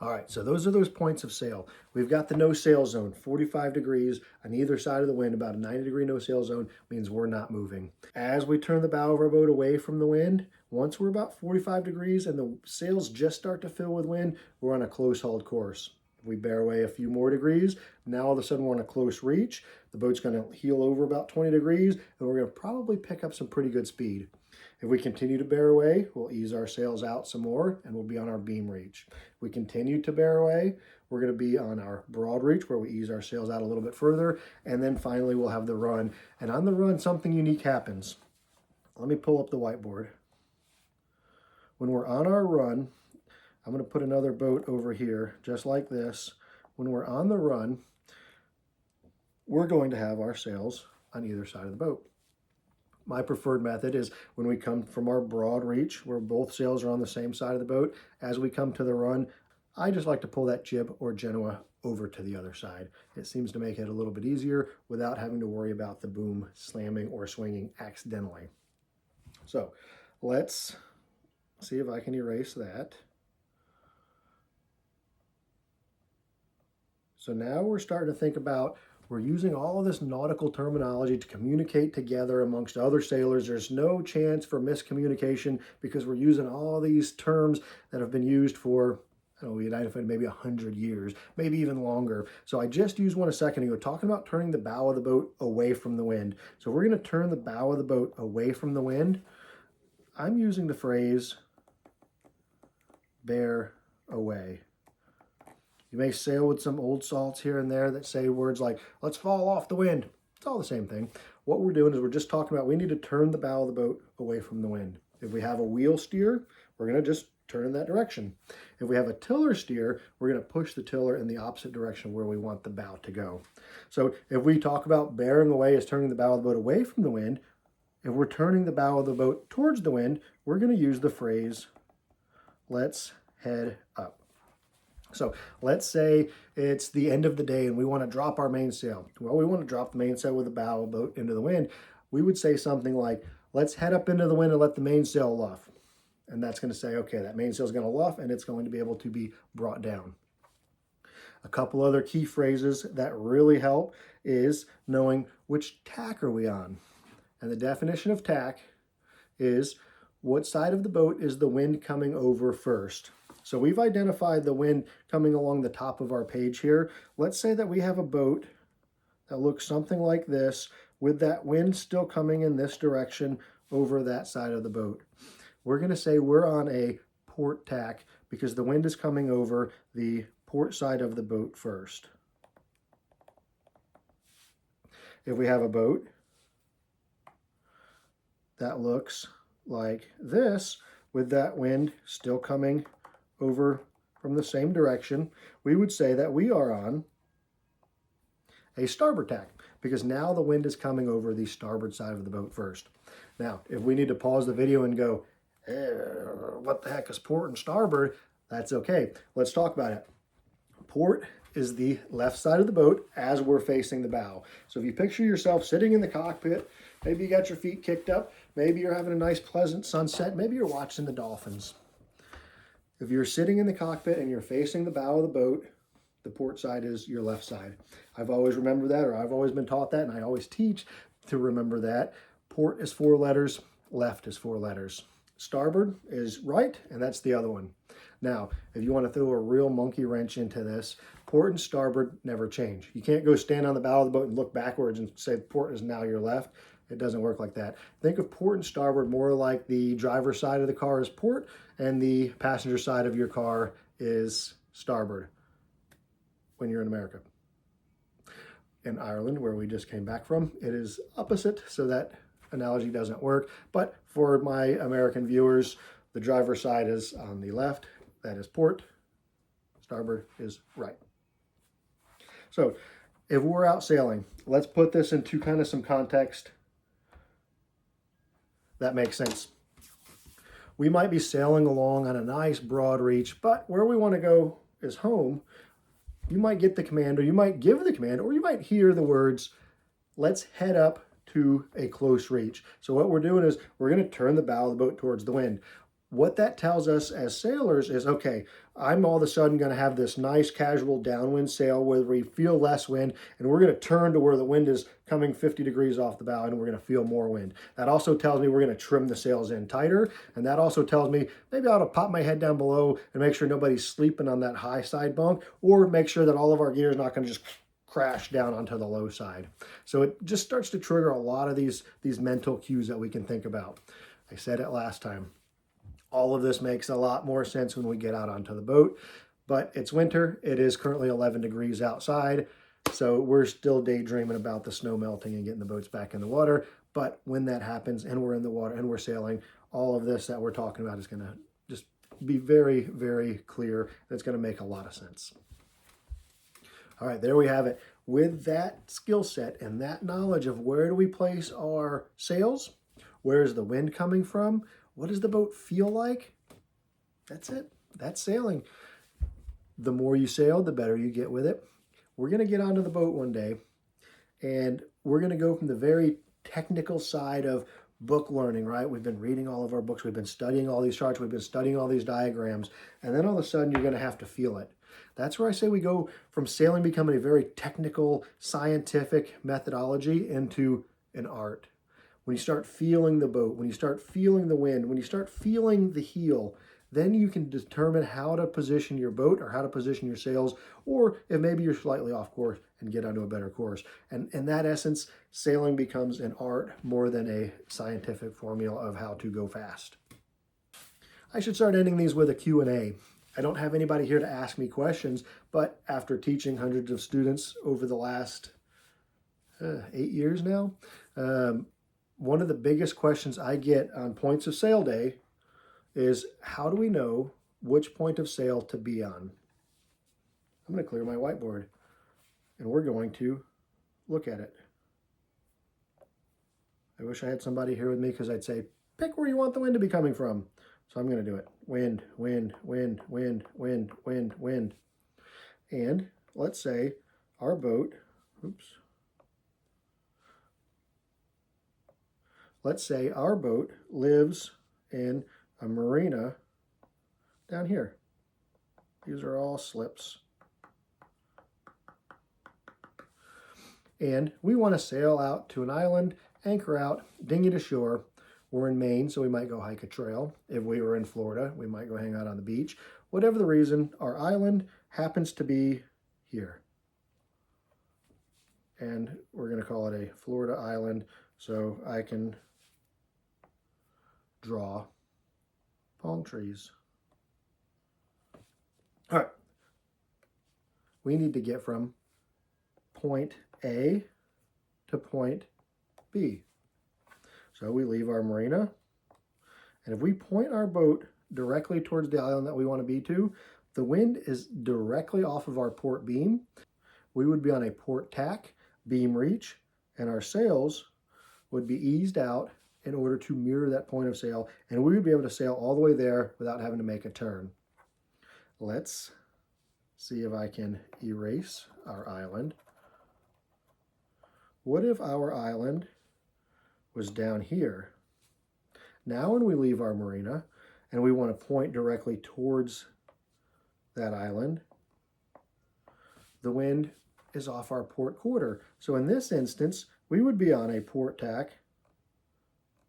All right, so those are those points of sail. We've got the no sail zone, 45 degrees on either side of the wind. About a 90-degree no sail zone means we're not moving. As we turn the bow of our boat away from the wind, once we're about 45 degrees and the sails just start to fill with wind, we're on a close hauled course. If we bear away a few more degrees, now all of a sudden we're on a close reach. The boat's going to heel over about 20 degrees, and we're going to probably pick up some pretty good speed. If we continue to bear away, we'll ease our sails out some more and we'll be on our beam reach. If we continue to bear away, we're going to be on our broad reach where we ease our sails out a little bit further. And then finally, we'll have the run. And on the run, something unique happens. Let me pull up the whiteboard. When we're on our run, I'm going to put another boat over here, just like this. When we're on the run, we're going to have our sails on either side of the boat. My preferred method is when we come from our broad reach, where both sails are on the same side of the boat, as we come to the run, I just like to pull that jib or genoa over to the other side. It seems to make it a little bit easier without having to worry about the boom slamming or swinging accidentally. So let's see if I can erase that. So now we're starting to think about, we're using all of this nautical terminology to communicate together amongst other sailors. There's no chance for miscommunication because we're using all these terms that have been used for, I don't know, we identified maybe 100 years, maybe even longer. So I just used one a second ago, talking about turning the bow of the boat away from the wind. So we're going to turn the bow of the boat away from the wind. I'm using the phrase bear away. You may sail with some old salts here and there that say words like, let's fall off the wind. It's all the same thing. What we're doing is we're just talking about we need to turn the bow of the boat away from the wind. If we have a wheel steer, we're going to just turn in that direction. If we have a tiller steer, we're going to push the tiller in the opposite direction where we want the bow to go. So if we talk about bearing away as turning the bow of the boat away from the wind, if we're turning the bow of the boat towards the wind, we're going to use the phrase, let's head up. So let's say it's the end of the day and we want to drop our mainsail. Well, we want to drop the mainsail with the bow of the boat into the wind. We would say something like, let's head up into the wind and let the mainsail luff. And that's going to say, okay, that mainsail is going to luff and it's going to be able to be brought down. A couple other key phrases that really help is knowing which tack are we on. And the definition of tack is what side of the boat is the wind coming over first. So we've identified the wind coming along the top of our page here. Let's say that we have a boat that looks something like this with that wind still coming in this direction over that side of the boat. We're going to say we're on a port tack because the wind is coming over the port side of the boat first. If we have a boat that looks like this with that wind still coming over from the same direction, we would say that we are on a starboard tack because now the wind is coming over the starboard side of the boat first. Now, if we need to pause the video and go, what the heck is port and starboard? That's okay. Let's talk about it. Port is the left side of the boat as we're facing the bow. So if you picture yourself sitting in the cockpit, maybe you got your feet kicked up, maybe you're having a nice pleasant sunset, maybe you're watching the dolphins. If you're sitting in the cockpit and you're facing the bow of the boat, the port side is your left side. I've always remembered that, or I've always been taught that, and I always teach to remember that. Port is 4 letters, left is 4 letters. Starboard is right, and that's the other one. Now, if you want to throw a real monkey wrench into this, port and starboard never change. You can't go stand on the bow of the boat and look backwards and say port is now your left. It doesn't work like that. Think of port and starboard more like the driver's side of the car is port and the passenger side of your car is starboard when you're in America. In Ireland, where we just came back from, it is opposite, so that analogy doesn't work. But for my American viewers, the driver's side is on the left, that is port, starboard is right. So if we're out sailing, let's put this into kind of some context that makes sense. We might be sailing along on a nice broad reach, but where we want to go is home. You might get the command, or you might give the command, or you might hear the words, let's head up to a close reach. So what we're doing is we're going to turn the bow of the boat towards the wind. What that tells us as sailors is, okay, I'm all of a sudden going to have this nice casual downwind sail where we feel less wind, and we're going to turn to where the wind is coming 50 degrees off the bow, and we're going to feel more wind. That also tells me we're going to trim the sails in tighter, and that also tells me maybe I ought to pop my head down below and make sure nobody's sleeping on that high side bunk, or make sure that all of our gear is not going to just crash down onto the low side. So it just starts to trigger a lot of these mental cues that we can think about. I said it last time. All of this makes a lot more sense when we get out onto the boat, but it's winter. It is currently 11 degrees outside, so we're still daydreaming about the snow melting and getting the boats back in the water. But when that happens and we're in the water and we're sailing, all of this that we're talking about is going to just be very, very clear. It's going to make a lot of sense. All right, there we have it. With that skill set and that knowledge of where do we place our sails, where's the wind coming from, what does the boat feel like? That's it. That's sailing. The more you sail, the better you get with it. We're going to get onto the boat one day, and we're going to go from the very technical side of book learning, right? We've been reading all of our books. We've been studying all these charts. We've been studying all these diagrams. And then all of a sudden, you're going to have to feel it. That's where I say we go from sailing becoming a very technical, scientific methodology into an art. When you start feeling the boat, when you start feeling the wind, when you start feeling the heel, then you can determine how to position your boat or how to position your sails, or if maybe you're slightly off course and get onto a better course. And in that essence, sailing becomes an art more than a scientific formula of how to go fast. I should start ending these with a Q&A. I don't have anybody here to ask me questions, but after teaching hundreds of students over the last 8 years now, one of the biggest questions I get on points of sail day is, how do we know which point of sail to be on? I'm going to clear my whiteboard, and we're going to look at it. I wish I had somebody here with me, because I'd say, pick where you want the wind to be coming from. So I'm going to do it. Wind, wind, wind, wind, wind, wind, wind. And let's say our boat, let's say our boat lives in a marina down here. These are all slips. And we want to sail out to an island, anchor out, dinghy to shore. We're in Maine, so we might go hike a trail. If we were in Florida, we might go hang out on the beach. Whatever the reason, our island happens to be here. And we're going to call it a Florida island, so I can draw palm trees. All right. We need to get from point A to point B. So we leave our marina, and if we point our boat directly towards the island that we want to be to, the wind is directly off of our port beam. We would be on a port tack, beam reach, and our sails would be eased out in order to mirror that point of sail, and we would be able to sail all the way there without having to make a turn. Let's see if I can erase our island. What if our island was down here? Now when we leave our marina and we want to point directly towards that island, the wind is off our port quarter. So in this instance, we would be on a port tack,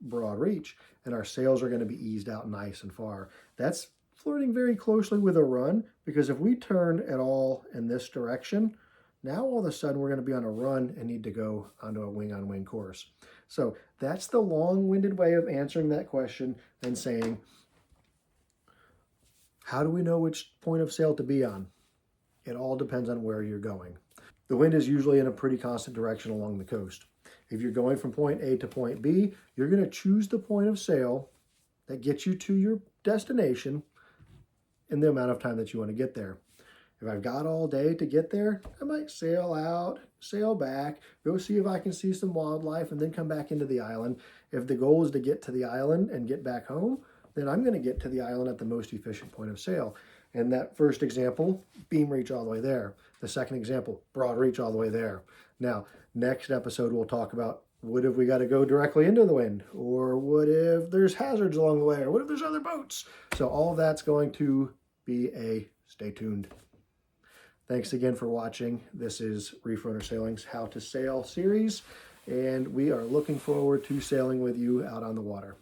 broad reach, and our sails are going to be eased out nice and far. That's flirting very closely with a run, because if we turn at all in this direction, now all of a sudden we're going to be on a run and need to go onto a wing-on-wing course. So that's the long-winded way of answering that question and saying, how do we know which point of sail to be on? It all depends on where you're going. The wind is usually in a pretty constant direction along the coast. If you're going from point A to point B, you're going to choose the point of sail that gets you to your destination in the amount of time that you want to get there. If I've got all day to get there, I might sail out, sail back, go see if I can see some wildlife, and then come back into the island. If the goal is to get to the island and get back home, then I'm going to get to the island at the most efficient point of sail. And that first example, beam reach all the way there. The second example, broad reach all the way there. Now, next episode, we'll talk about What if we got to go directly into the wind? Or what if there's hazards along the way? Or what if there's other boats? So all of that's going to be a stay tuned. Thanks again for watching. This is Reef Runner Sailing's How to Sail series, and we are looking forward to sailing with you out on the water.